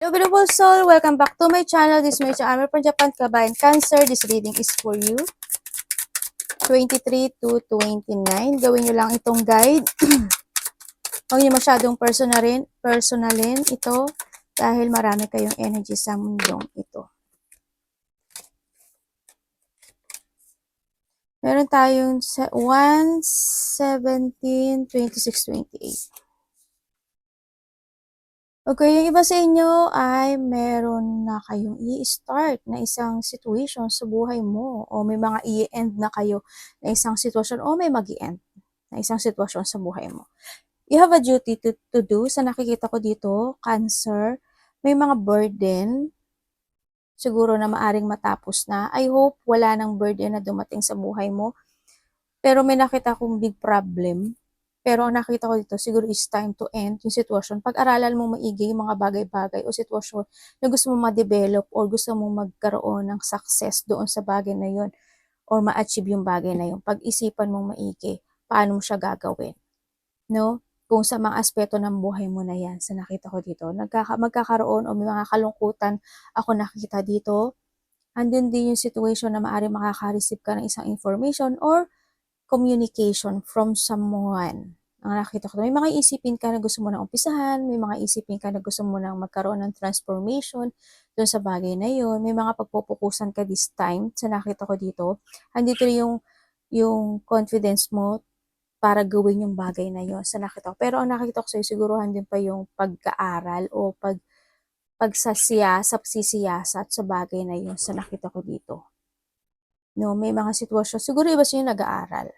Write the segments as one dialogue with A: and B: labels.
A: Hello beautiful soul, welcome back to my channel. This is my channel from Japan, Kabayan Cancer. This reading is for you, 23 to 29. Gawin nyo lang itong guide. Huwag nyo masyadong personalin ito dahil marami kayong energy sa mundong ito. Meron tayong 1, 17, 26, 28. Okay, yung iba sa inyo ay meron na kayong i-start na isang situation sa buhay mo o may mga i-end na kayo na isang sitwasyon o may mag-i-end na isang sitwasyon sa buhay mo. You have a duty to do. Sa nakikita ko dito, Cancer, may mga burden siguro na maaring matapos na. I hope wala nang burden na dumating sa buhay mo. Pero may nakita kong big problem. Pero ang nakita ko dito, siguro is time to end yung sitwasyon. Pag-aralan mo maigi yung mga bagay-bagay o sitwasyon na gusto mo ma-develop or gusto mo magkaroon ng success doon sa bagay na yun or ma-achieve yung bagay na yun. Pag-isipan mo maigi, paano mo siya gagawin. No? Kung sa mga aspeto ng buhay mo na yan, sa nakita ko dito, magkakaroon o may mga kalungkutan ako nakita dito, andun din yung situation na maaaring makaka-receive ka ng isang information or communication from someone. Ang nakita ko, may mga isipin ka na gusto mo nang umpisahan, may mga isipin ka na gusto mo nang magkaroon ng transformation doon sa bagay na yun, may mga pagpupukusan ka this time, sa nakita ko dito. Andito yung confidence mo para gawin yung bagay na yun, sa nakita ko. Pero ang nakita ko sa'yo, siguruhan din pa yung pag-aaral o pagsisiyasat sa bagay na yun, sa nakita ko dito. No, may mga sitwasyon, siguro iba sa'yo nag-aaral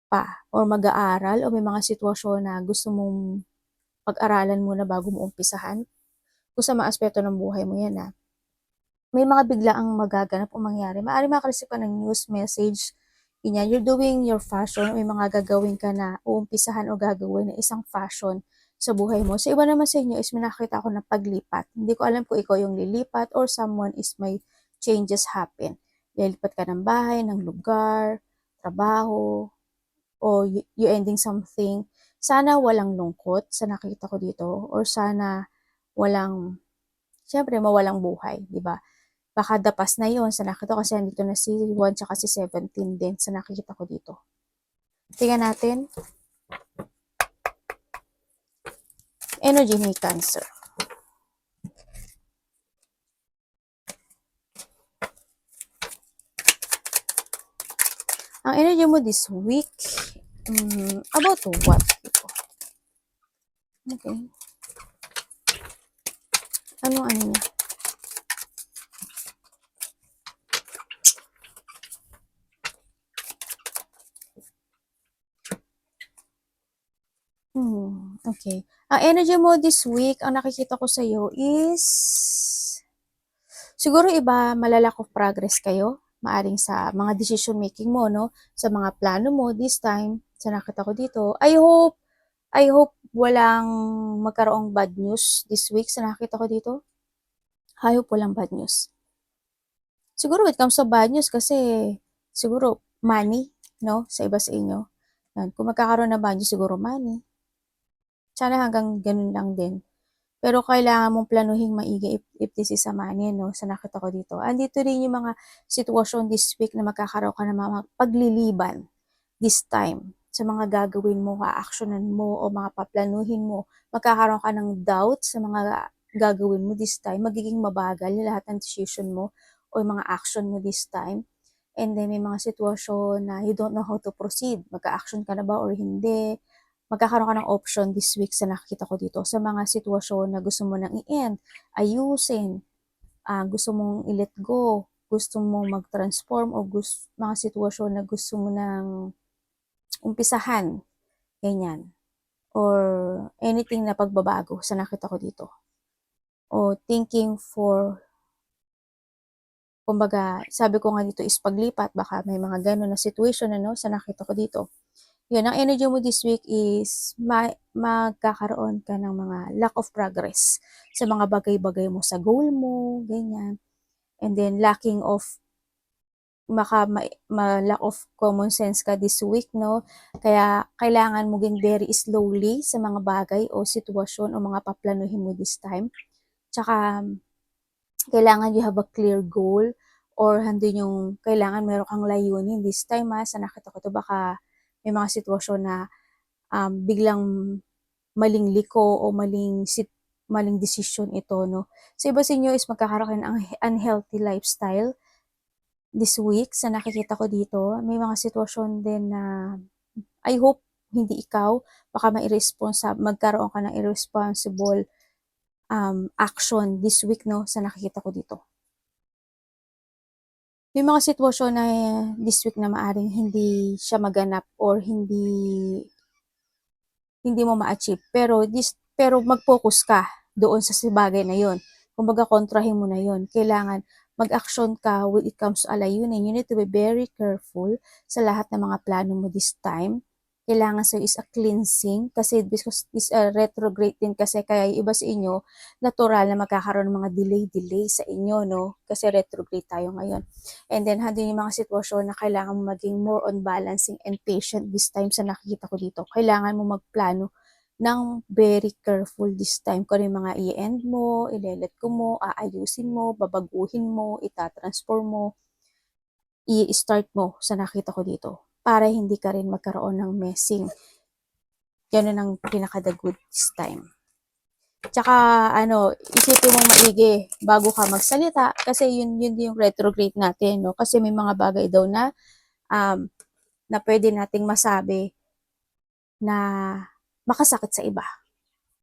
A: pa or mag-aaral o may mga sitwasyon na gusto mong pag-aralan muna bago mo umpisahan. Kung sa mga aspeto ng buhay mo yan may mga biglaang magaganap o mangyari. Maaari makareceive ka ng news message, ganyan, you're doing your fashion, may mga gagawin ka na uumpisahan o gagawin na isang fashion sa buhay mo. Sa iba naman sa inyo is may nakita ako na paglipat. Hindi ko alam kung ikaw yung lilipat or someone is may changes happen. Lilipat ka ng bahay, ng lugar, trabaho, o you ending something, sana walang lungkot sa nakita ko dito or sana walang, syempre mawalang buhay, di ba? Baka dapas na yon sa nakita ko kasi nandito na si 1 tsaka si 17 din sa nakikita ko dito. Tingnan natin. Energy ni Cancer. Ang energy mo this week, about what? Okay. Ano niya? Okay. Ang energy mo this week, ang nakikita ko sa iyo is siguro iba malalack of progress kayo, maaring sa mga decision making mo, no? Sa mga plano mo this time, sa nakita ko dito. I hope walang magkaroong bad news this week sa nakita ko dito. I hope walang bad news. Siguro when it comes to bad news kasi siguro money, no? Sa iba sa inyo. Yan. Kung magkakaroon ng bad news, siguro money. Sana hanggang ganun lang din. Pero kailangan mong planuhin maigi if this is a money, no? Sa nakita ko dito. Andito rin yung mga sitwasyon this week na magkakaroon ka ng mga pagliliban this time sa mga gagawin mo, ka-actionan mo, o mga paplanuhin mo. Magkakaroon ka ng doubt sa mga gagawin mo this time. Magiging mabagal yung lahat ng decision mo o yung mga action mo this time. And then may mga sitwasyon na you don't know how to proceed. Magka-action ka na ba or hindi? Magkakaroon ka ng option this week sa nakikita ko dito sa mga sitwasyon na gusto mo nang i-end, ayusin, gusto mong i-let go, gusto mong mag-transform o mga sitwasyon na gusto mo nang umpisahan, ganyan. Or anything na pagbabago sa nakita ko dito. O thinking for, kumbaga, sabi ko nga dito is paglipat, baka may mga gano'n na situation sa nakita ko dito. Yun, ang energy mo this week is magkakaroon ka ng mga lack of progress sa mga bagay-bagay mo sa goal mo, ganyan. And then, lacking of, lack of common sense ka this week, no? Kaya, kailangan mo ging very slowly sa mga bagay o sitwasyon o mga paplanuhin mo this time. Tsaka kailangan you have a clear goal or handun yung kailangan meron kang layunin this time sa nakita ko to baka may mga sitwasyon na biglang maling liko o maling decision ito, no? So, iba sa inyo is magkakaroon ng unhealthy lifestyle this week sa nakikita ko dito. May mga sitwasyon din na I hope hindi ikaw, baka magkaroon ka ng irresponsible action this week, no, sa nakikita ko dito. May mga sitwasyon na this week na maaring hindi siya maganap or hindi mo ma-achieve. Pero mag-focus ka doon sa bagay na yon. Kumbaga, kontrahin mo na yon. Kailangan mag-action ka when it comes to layunin. You need to be very careful sa lahat ng mga plano mo this time. Kailangan sa'yo is a cleansing kasi because is a retrograde din kasi kaya yung iba sa inyo, natural na magkakaroon ng mga delay sa inyo, no? Kasi retrograde tayo ngayon. And then, handun yung mga sitwasyon na kailangan mo maging more on balancing and patient this time sa nakikita ko dito. Kailangan mo magplano ng very careful this time. Kung ano yung mga i-end mo, ilelet ko mo, aayusin mo, babaguhin mo, itatransform mo, i-start mo sa nakita ko dito para hindi ka rin magkaroon ng messing. Yan ang pinaka-the good this time. Tsaka, isipin mo maigi bago ka magsalita kasi yun yung retrograde natin, no? Kasi may mga bagay daw na na pwede nating masabi na makasakit sa iba.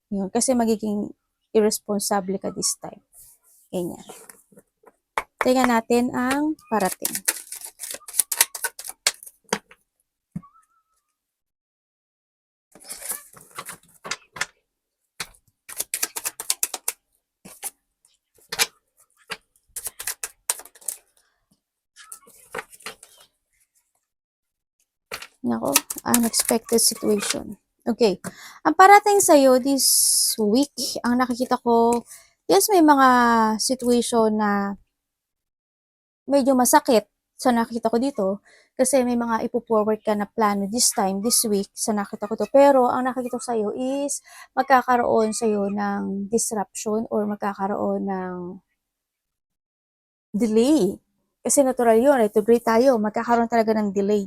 A: Yun, kasi magiging irresponsible ka this time. Ganyan. Tingnan natin ang parating. Nako, unexpected situation. Okay. Ang parating sa'yo this week, ang nakikita ko, yes, may mga situation na medyo masakit sa nakita ko dito. Kasi may mga ipo-forward ka na plano this time, this week, sa nakita ko to. Pero ang nakikita ko sa'yo is magkakaroon sa'yo ng disruption or magkakaroon ng delay. Kasi natural yun, retrograde tayo. Magkakaroon talaga ng delay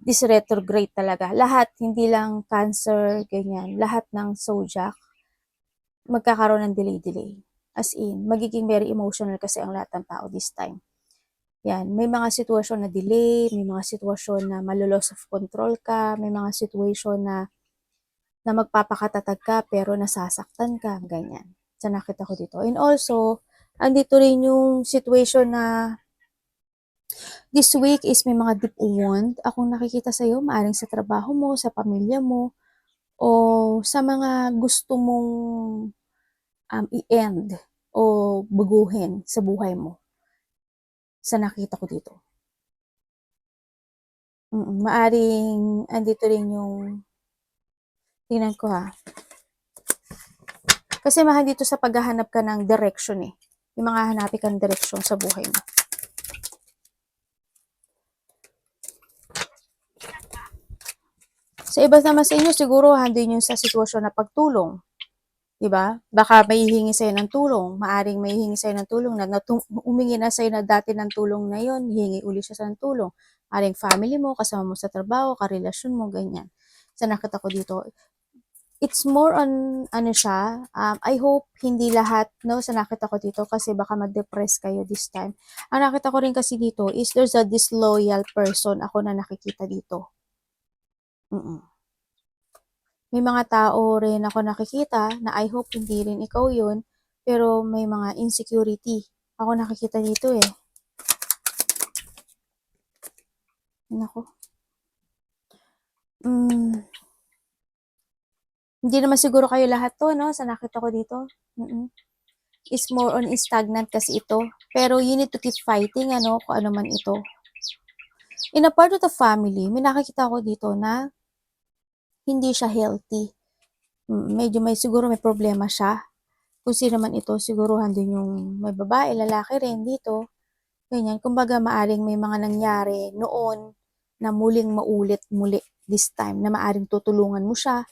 A: this retrograde talaga. Lahat, hindi lang Cancer, ganyan. Lahat ng zodiac, magkakaroon ng delay. As in, magiging very emotional kasi ang lahat ng tao this time. Yan, may mga sitwasyon na delay, may mga sitwasyon na malo-loss of control ka, may mga sitwasyon na magpapakatatag ka pero nasasaktan ka, ganyan. Sa nakita ko dito. And also, andito rin yung situation na this week is may mga deep wound akong nakikita sa'yo, maaring sa trabaho mo, sa pamilya mo, o sa mga gusto mong i-end o baguhin sa buhay mo. Sa nakita ko dito. Maaring andito rin yung tingnan ko kasi mahal dito sa paghahanap ka ng direction yung mga hanapin kang direction sa buhay mo. Sa iba naman sa inyo, siguro handin yung sa sitwasyon na pagtulong. Diba? Baka may hihingi sa'yo ng tulong. Maaring may hihingi sa'yo ng tulong na umingi na sa'yo na dati ng tulong na yon, hihingi uli siya sa ng tulong. Maaring family mo, kasama mo sa trabaho, karelasyon mo, ganyan. Sa nakita ko dito, it's more on, siya, I hope hindi lahat, no, sa nakita ko dito, kasi baka mag-depress kayo this time. Ang nakita ko rin kasi dito is there's a disloyal person ako na nakikita dito. May mga tao rin ako nakikita na I hope hindi rin ikaw yun, pero may mga insecurity ako nakikita dito Nako. Hindi naman siguro kayo lahat to, no? Sa nakita ko dito. Is more on stagnant kasi ito. Pero you need to keep fighting, kung ano man ito. In a part of the family, may nakikita ko dito na hindi siya healthy. Medyo siguro may problema siya. Kung sino man ito, siguro handun yung may babae, lalaki rin dito. Ganyan. Kumbaga, maaring may mga nangyari noon na muling maulit muli this time na maaring tutulungan mo siya,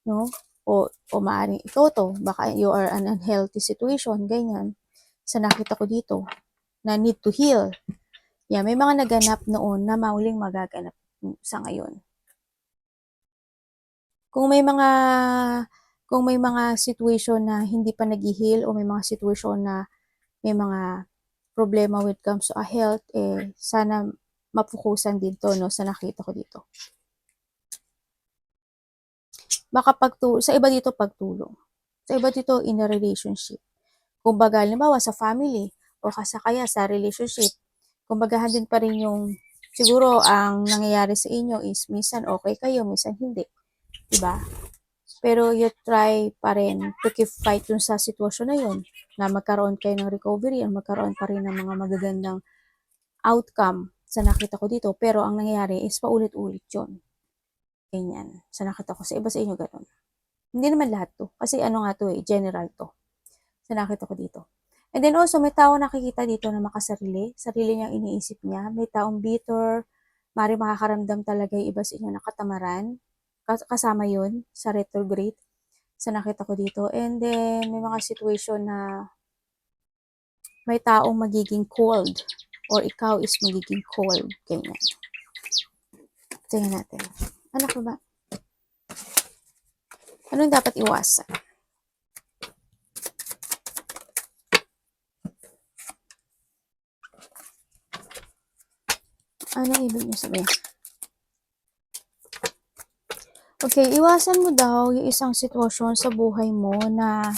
A: no? o maaaring ito to, baka you are an unhealthy situation, ganyan. Sa nakita ko dito, na need to heal. Yeah, may mga naganap noon na mauling magaganap sa ngayon. Kung may mga situation na hindi pa nag-heal o may mga situation na may mga problema when it comes to a health, sana mapukusan din to, no, sa nakita ko dito. Baka sa iba dito pagtulong. Sa iba dito in a relationship. Kumbaga, halimbawa sa family o kaya sa relationship, kumbaga din pa rin yung siguro ang nangyayari sa inyo is minsan okay kayo, minsan hindi. Diba? Pero you try pa rin to keep fight dun sa sitwasyon na yun, na magkaroon kayo ng recovery, at magkaroon pa rin ng mga magagandang outcome sa nakita ko dito. Pero ang nangyayari is paulit-ulit yun. Ganyan. Sa nakita ko, sa iba sa inyo ganun. Hindi naman lahat to. Kasi ano nga to general to. Sa nakita ko dito. And then also, may tao nakikita dito na makasarili. Sarili niyang iniisip niya. May taong bitter. Mari makakaramdam talaga yung iba sa inyo na katamaran. Kasama yun sa retrograde. Sa nakita ko dito. And then, may mga situation na may taong magiging cold. Or ikaw is magiging cold. Ganyan. Tingnan natin. Anak ba? Anong dapat iwasan? Ano ibig niyo sabihin? Okay, iwasan mo daw yung isang sitwasyon sa buhay mo na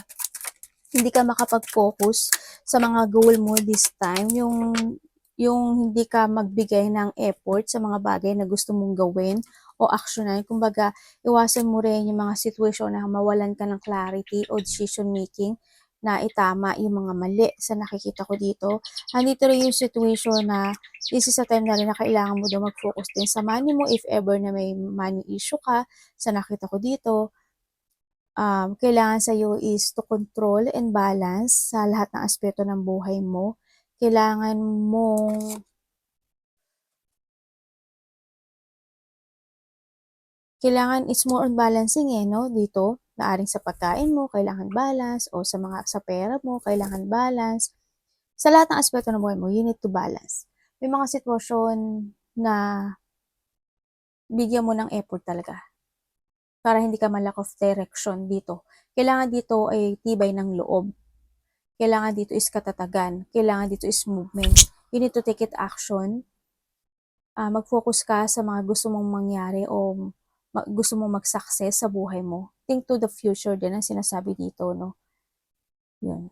A: hindi ka makapag-focus sa mga goal mo this time. Yung hindi ka magbigay ng effort sa mga bagay na gusto mong gawin o aksyonan. Kumbaga, iwasan mo rin yung mga sitwasyon na mawalan ka ng clarity o decision making na itama yung mga mali sa nakikita ko dito. Andito rin yung situation na this is a time na rin na kailangan mo daw mag-focus din sa money mo if ever na may money issue ka. Sa nakita ko dito, kailangan sa iyo is to control and balance sa lahat ng aspeto ng buhay mo. Kailangan mong it's more on balancing no, dito. Naaring sa pagkain mo, kailangan balance, o sa pera mo, kailangan balance. Sa lahat ng aspeto ng buhay mo, you need to balance. May mga sitwasyon na bigyan mo ng effort talaga para hindi ka ma-lack of direction dito. Kailangan dito ay tibay ng loob. Kailangan dito is katatagan. Kailangan dito is movement. You need to take it action. Mag-focus ka sa mga gusto mong mangyari o gusto mong mag-success sa buhay mo. Think to the future din ang sinasabi dito, no? Yun.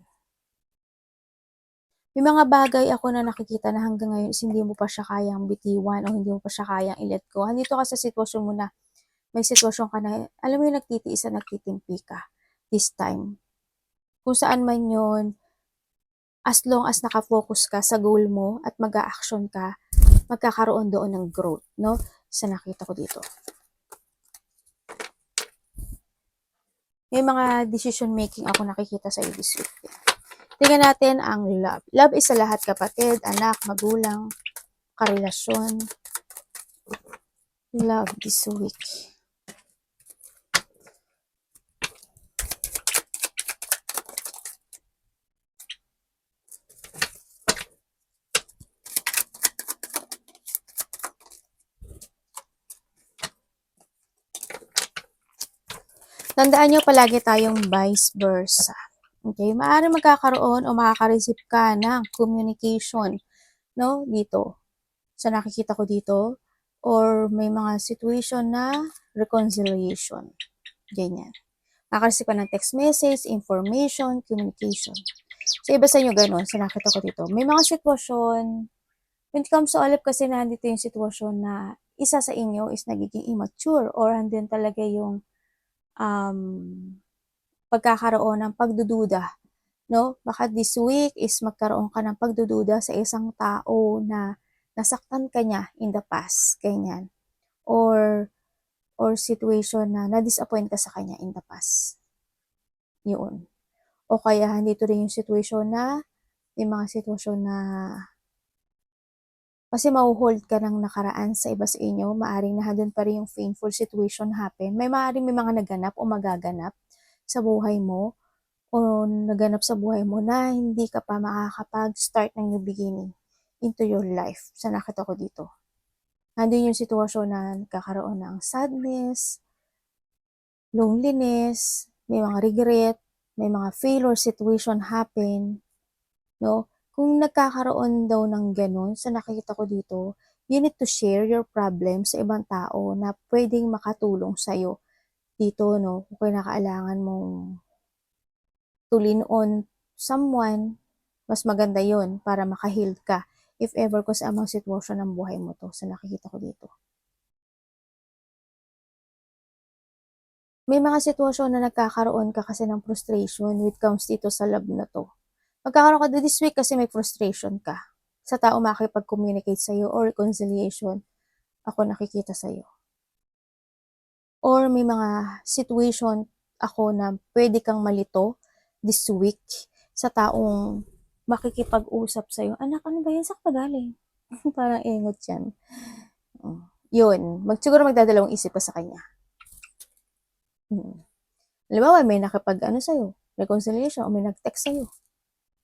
A: May mga bagay ako na nakikita na hanggang ngayon is hindi mo pa siya kayang bitiwan o hindi mo pa siya kayang i-let go. Handito ka sa sitwasyon mo na may sitwasyon ka na, alam mo yung nagtitiis na nagtitimpi ka this time. Kung saan man yun, as long as nakafocus ka sa goal mo at mag-a-action ka, magkakaroon doon ng growth, no? Sa nakita ko dito. May mga decision making ako nakikita sa iyo this week. Tingnan natin ang love. Love is sa lahat, kapatid, anak, magulang, karelasyon. Love this week. Tandaan nyo palagi tayong vice versa. Okay, maaaring magkakaroon o makaka-receive ka ng communication, no, dito. Sa nakikita ko dito, or may mga situation na reconciliation. Ganyan. Makaka-receive ka ng text message, information, communication. Sa iba sa inyo ganun, sa nakita ko dito. May mga sitwasyon, when it comes to all kasi nandito yung sitwasyon na isa sa inyo is nagiging immature or andun talaga yung pagkakaroon ng pagdududa, no? Baka this week is magkaroon ka ng pagdududa sa isang tao na nasaktan ka niya in the past, ganyan. Or situation na na-disappoint ka sa kanya in the past. Yun. O kaya dito rin yung situation na may mga sitwasyon na Kasi maho-hold ka ng nakaraan sa iba sa inyo, maaring nandun pa rin yung painful situation happen. Maaring may mga naganap o magaganap sa buhay mo o naganap sa buhay mo na hindi ka pa makakapag-start ng new beginning into your life. Sa nakita ko dito. Nandun yung sitwasyon na nagkakaroon ng sadness, loneliness, may mga regret, may mga failure situation happen, no? Kung nagkakaroon daw ng ganun, sa nakikita ko dito, you need to share your problem sa ibang tao na pwedeng makatulong sa'yo dito, no? Kung kinakailangan mong to lean on someone, mas maganda yon para makaheal ka if ever kung sa amang sitwasyon ng buhay mo to, sa nakikita ko dito. May mga sitwasyon na nagkakaroon ka kasi ng frustration when it comes dito sa love na to. Magkakaroon ka this week kasi may frustration ka sa tao makikipag-communicate sa'yo or reconciliation ako nakikita sa'yo. Or may mga situation ako na pwede kang malito this week sa taong makikipag-usap sa'yo. Anak, ano ba yan? Saan ka galing? Parang engot yan. Yun. Siguro magdadalawang isip ka sa kanya. Halimbawa, may sa'yo, reconciliation, o may nag-text sa'yo.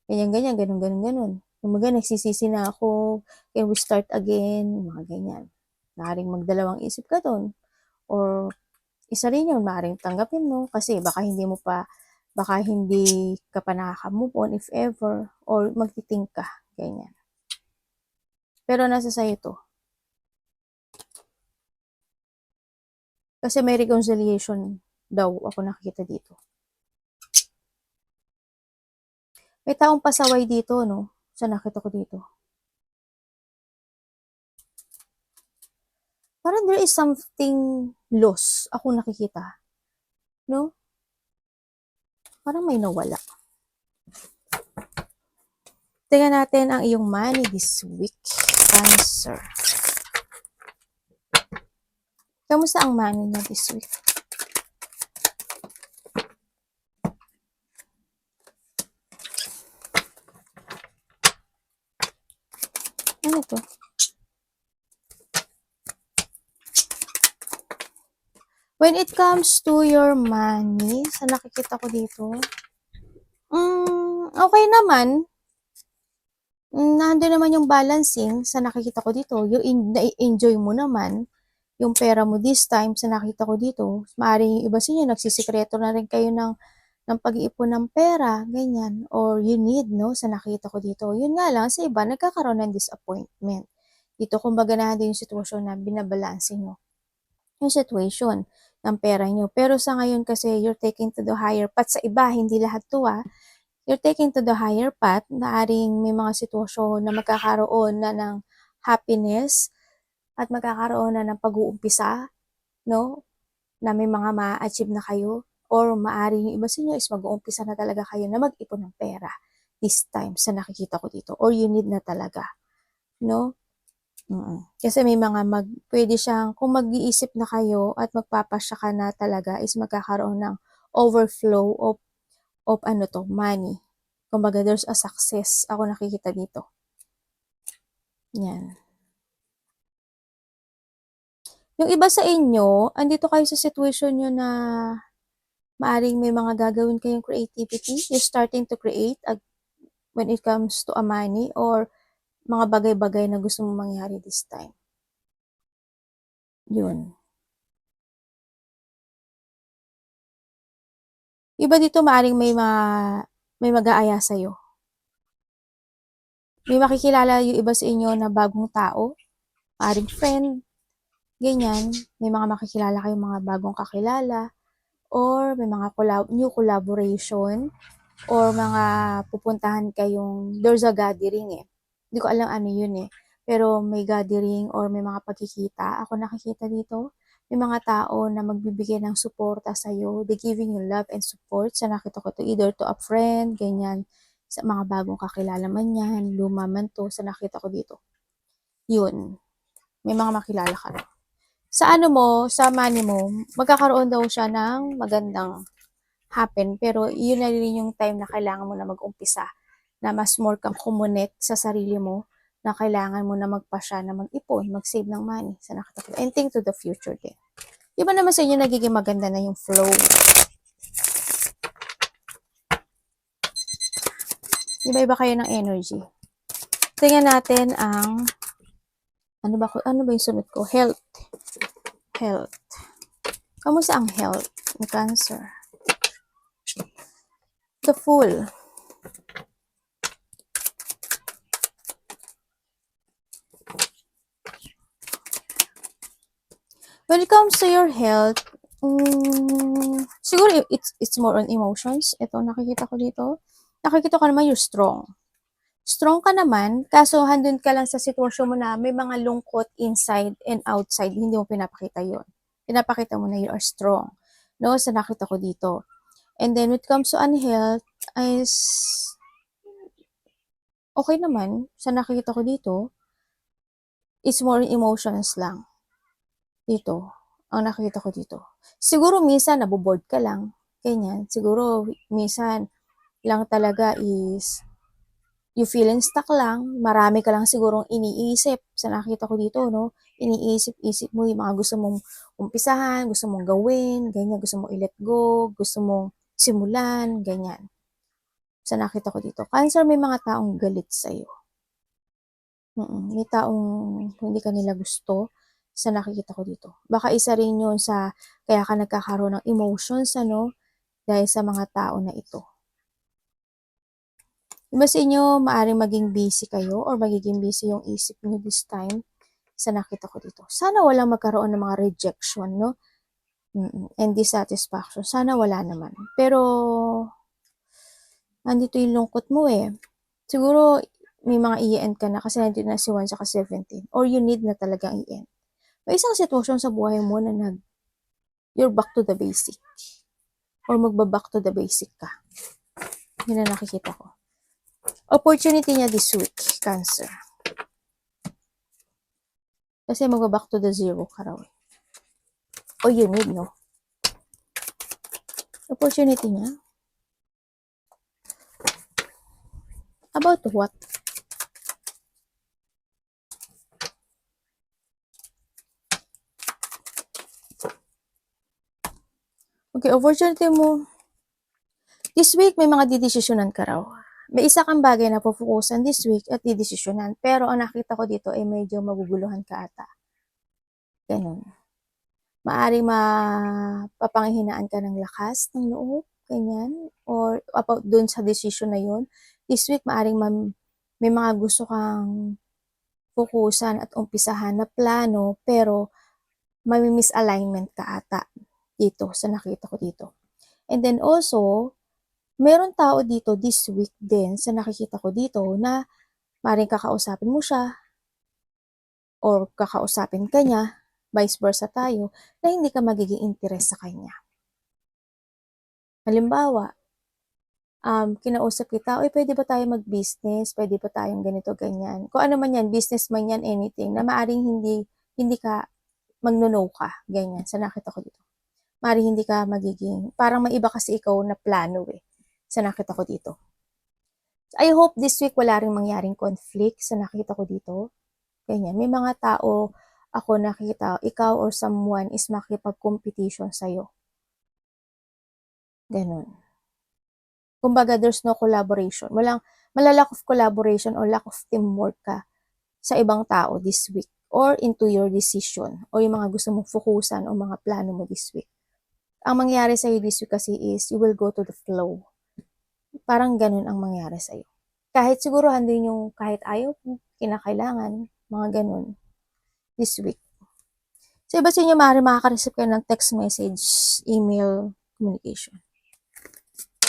A: Ganyan, ganun. Kumaga, nagsisisi na ako, can we start again? Mga ganyan. Maaaring magdalawang isip ka doon. Or, isa rin yun, maaaring tanggapin mo, kasi baka hindi ka pa nakaka-move on if ever, or magti-think ka, ganyan. Pero nasa sa'yo to. Kasi may reconciliation daw ako nakikita dito. May taong pasaway dito, no? Sa nakita ko dito. Parang there is something loss ako nakikita. No? Parang may nawala. Tingnan natin ang iyong money this week. Cancer. Kamusta ang money niya this week? Ano to? When it comes to your money, sa nakikita ko dito, okay naman. Nandun naman yung balancing sa nakikita ko dito. Yung na-enjoy mo naman yung pera mo this time sa nakita ko dito. Maaaring yung iba sa inyo, nagsisikreto na rin kayo ng pag-iipon ng pera, ganyan. Or you need, no, sa nakita ko dito. Yun nga lang, sa iba, nagkakaroon ng disappointment. Dito, kumbaga na din yung sitwasyon na binabalanse nyo. Yung situation ng pera nyo. Pero sa ngayon kasi, you're taking to the higher path. Sa iba, hindi lahat to you're taking to the higher path, naaring may mga sitwasyon na magkakaroon na ng happiness at magkakaroon na ng pag-uumpisa, no? Na may mga ma-achieve na kayo or maaring yung iba sa inyo is mag-uumpisa na talaga kayo na mag-ipon ng pera this time sa nakikita ko dito or you need na talaga, no? Kasi may mga pwede siyang, kung mag-iisip na kayo at magpapasya ka na talaga is magkakaroon ng overflow of money. Kumbaga, there's a success. Ako nakikita dito. Yan. Yung iba sa inyo, andito kayo sa situation nyo na maaring may mga gagawin kayong creativity. You're starting to create when it comes to a money or mga bagay-bagay na gusto mong mangyari this time. Yun. Iba dito maaring may mag-aaya sa'yo. May makikilala yung iba sa inyo na bagong tao, maaring friend, ganyan. May mga makikilala kayong mga bagong kakilala, or may mga new collaboration, or mga pupuntahan kayong, there's a gathering Hindi ko alam ano yun Pero may gathering or may mga pagkikita. Ako nakikita dito, may mga tao na magbibigay ng suporta sa'yo. They giving you love and support. Sa nakita ko to, either to a friend, ganyan, sa mga bagong kakilala man yan, luma man to, sa nakita ko dito. Yun. May mga makilala ka rin. Sa sa money mo, magkakaroon daw siya ng magandang happen. Pero yun na rin yung time na kailangan mo na mag-umpisa na mas more kang kumonek sa sarili mo, na kailangan mo na magpasya na mag-ipon, mag-save ng money sa nakita ko. And think to the future din. Di ba naman sa inyo nagiging maganda na yung flow? Iba-iba kayo ng energy. Tingnan natin ang ano ba yung sunod ko? Health. Health. Kamusta ang health ni Cancer? The Fool. When it comes to your health, siguro it's more on emotions. Ito, nakikita ko dito. Nakikita ko naman you're strong. Strong ka naman, kaso handun ka lang sa sitwasyon mo na may mga lungkot inside and outside, hindi mo pinapakita yon. Pinapakita mo na you are strong. No, sa nakita ko dito. And then, when it comes to unhealth, is okay naman, sa nakikita ko dito, it's more emotions lang. Dito, ang nakikita ko dito. Siguro minsan, naboboard ka lang, ganyan. Siguro, minsan, lang talaga is, you feeling stuck lang, marami ka lang sigurong iniisip, sa nakita ko dito, no? Iniisip-isip mo yung mga gusto mong umpisahan, gusto mong gawin, ganyan, gusto mong i-let go, gusto mong simulan, ganyan. Sa nakita ko dito. Cancer, may mga taong galit sa'yo. May taong hindi ka nila gusto sa nakikita ko dito. Baka isa rin yun sa kaya ka nagkakaroon ng emotions, ano, dahil sa mga tao na ito. Iba sa inyo, maaaring maging busy kayo or magiging busy yung isip nyo this time sa nakita ko dito. Sana walang magkaroon ng mga rejection, no? And dissatisfaction. Sana wala naman. Pero, nandito yung lungkot mo eh. Siguro, may mga i-end ka na kasi nandito na si 1 saka 17. Or you need na talagang i-end. May isang sitwasyon sa buhay mo na you're back to the basic. Or magba-back to the basic ka. Yun na nakikita ko. Opportunity niya this week, Cancer. Kasi magba-back to the zero ka raw. O you need, no? Opportunity niya. About what? Okay, opportunity mo. This week, may mga didesisyonan ka raw. May isa kang bagay na pupukusan this week at didesisyonan. Pero ang nakita ko dito ay medyo maguguluhan ka ata. Ganun. Maaring mapapanghihinaan ka ng lakas ng loob, ganyan. Or about dun sa decision na yun. This week, maaring may mga gusto kang pukusan at umpisahan na plano, pero may misalignment ka ata dito sa nakita ko dito. And then also, meron tao dito this week din sa nakikita ko dito na maaaring kakausapin mo siya or kakausapin ka niya, vice versa tayo, na hindi ka magiging interes sa kanya. Halimbawa, kinausap kita, oy, pwede ba tayo mag-business? Pwede ba tayong ganito, ganyan? Kung ano man yan, business man yan, anything, na maaring hindi ka magno-no ka, ganyan, sa nakita ko dito. Maaring hindi ka magiging, parang may iba kasi ikaw na plano eh, sa nakita ko dito. I hope this week wala ring mangyaring conflict sa nakita ko dito. Ganyan, may mga tao ako nakita, ikaw or someone is makipag-competition sa'yo. Ganun. Kumbaga, there's no collaboration. Malalack of collaboration or lack of teamwork ka sa ibang tao this week or into your decision o yung mga gusto mong fokusan o mga plano mo this week. Ang mangyari sa'yo this week kasi is you will go to the flow. Parang ganun ang mangyari sa'yo. Kahit siguro handin yung kahit ayaw, kinakailangan, mga ganun this week. So, iba sa inyo, maaari makaka-receive kayo ng text message, email, communication.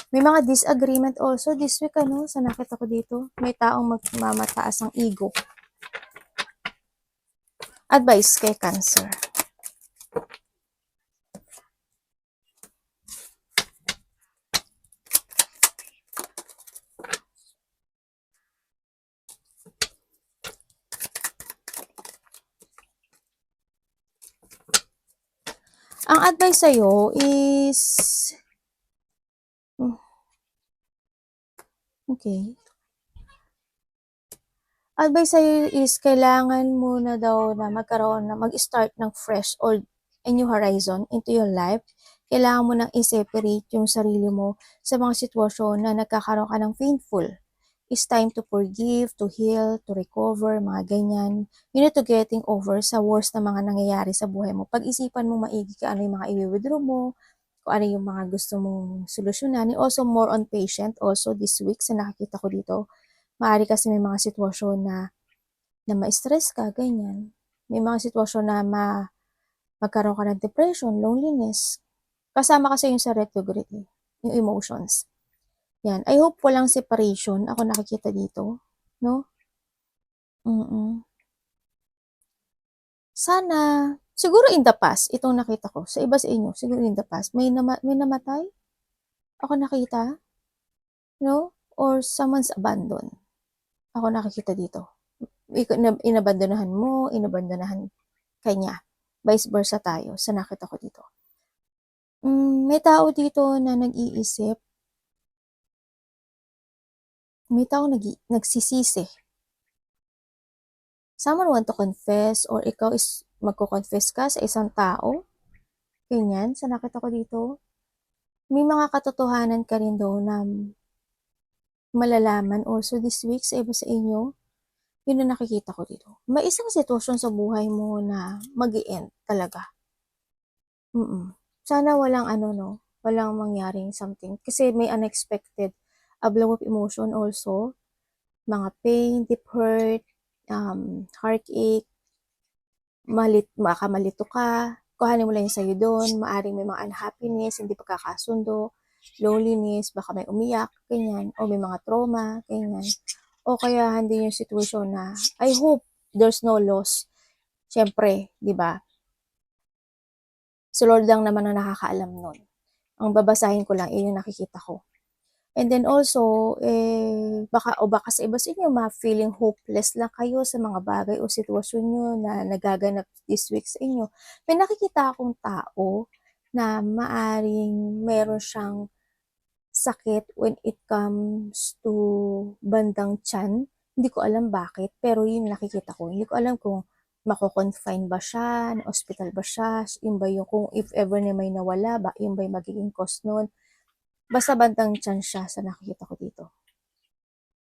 A: May mga disagreement also this week, ano, sa nakita ko dito. May taong magmamataas ang ego. Advice kay Cancer. Ang advice sa'yo is okay. Advice sa'yo is kailangan mo na daw na mag-start ng fresh or a new horizon into your life. Kailangan mo nang i-separate yung sarili mo sa mga sitwasyon na nagkakaroon ka ng painful. It's time to forgive, to heal, to recover, mga ganyan. You need to getting over sa worst na mga nangyayari sa buhay mo. Pag-isipan mo maigi ka ano yung mga i-withdraw mo, kung ano yung mga gusto mong solusyonan. And also more on patient also this week sa nakikita ko dito. Maaari kasi may mga sitwasyon na ma-stress ka, ganyan. May mga sitwasyon na magkaroon ka ng depression, loneliness. Kasama kasi yung sa retrograde, yung emotions. Yan. I hope walang separation. Ako nakikita dito. No? Mm. Sana, siguro in the past, itong nakita ko, sa iba sa inyo, siguro in the past, may namatay? Ako nakita? No? Or someone's abandoned. Ako nakikita dito. Inabandonahan mo, inabandonahan kanya. Vice versa tayo sa nakita ko dito. May tao dito na nag-iisip. May tao nagsisisi. Someone want to confess or ikaw is magko-confess ka sa isang tao. Ganyan, sa nakita ko dito. May mga katotohanan ka rin daw na malalaman also this week sa iba sa inyo. Yun ang nakikita ko dito. May isang sitwasyon sa buhay mo na mag-i-end talaga. Sana walang walang mangyaring something. Kasi may unexpected blow of emotion also. Mga pain, deep hurt, heartache, baka malito ka, kuhanin mo lang yung sa'yo doon, maaring may mga unhappiness, hindi pagkakasundo, loneliness, baka may umiyak, ganyan, o may mga trauma, ganyan. O kaya hindi yung situation na, I hope there's no loss. Siyempre, di ba? Si Lord lang naman ang nakakaalam nun. Ang babasahin ko lang, yung nakikita ko. And then also, baka sa iba sa inyo, ma-feeling hopeless lang kayo sa mga bagay o sitwasyon nyo na nagaganap this week sa inyo. May nakikita akong tao na maaring meron siyang sakit when it comes to bandang tiyan. Hindi ko alam bakit, pero yun nakikita ko. Hindi ko alam kung mako-confine ba siya, na hospital ba siya, yun ba yung kung if ever na may nawala, yun ba yung magiging cause nun. Basta bandang tiyan siya sa nakikita ko dito.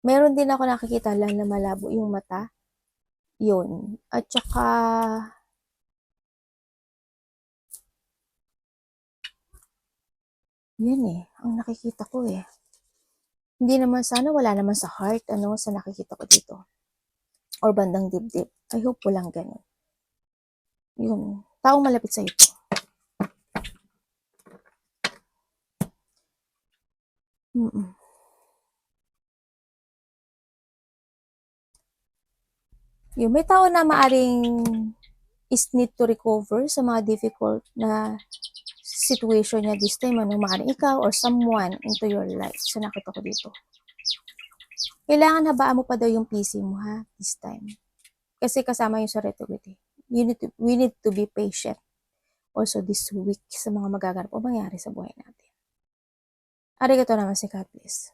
A: Meron din ako nakikita lang na malabo yung mata. Yun. At saka, yun ang nakikita ko Hindi naman sana, wala naman sa heart, sa nakikita ko dito. Or bandang dibdib. I hope walang ganun. Yun. Taong malapit sa ito. Yung may tao na maaring is need to recover sa mga difficult na situation niya this time, maaring ikaw or someone into your life. So, nakita ko dito. Kailangan habaan mo pa daw yung PC mo this time. Kasi kasama yung sa retrograde. We need to be patient also this week sa mga magaganap o mangyari sa buhay natin. Arigato naman si God bless.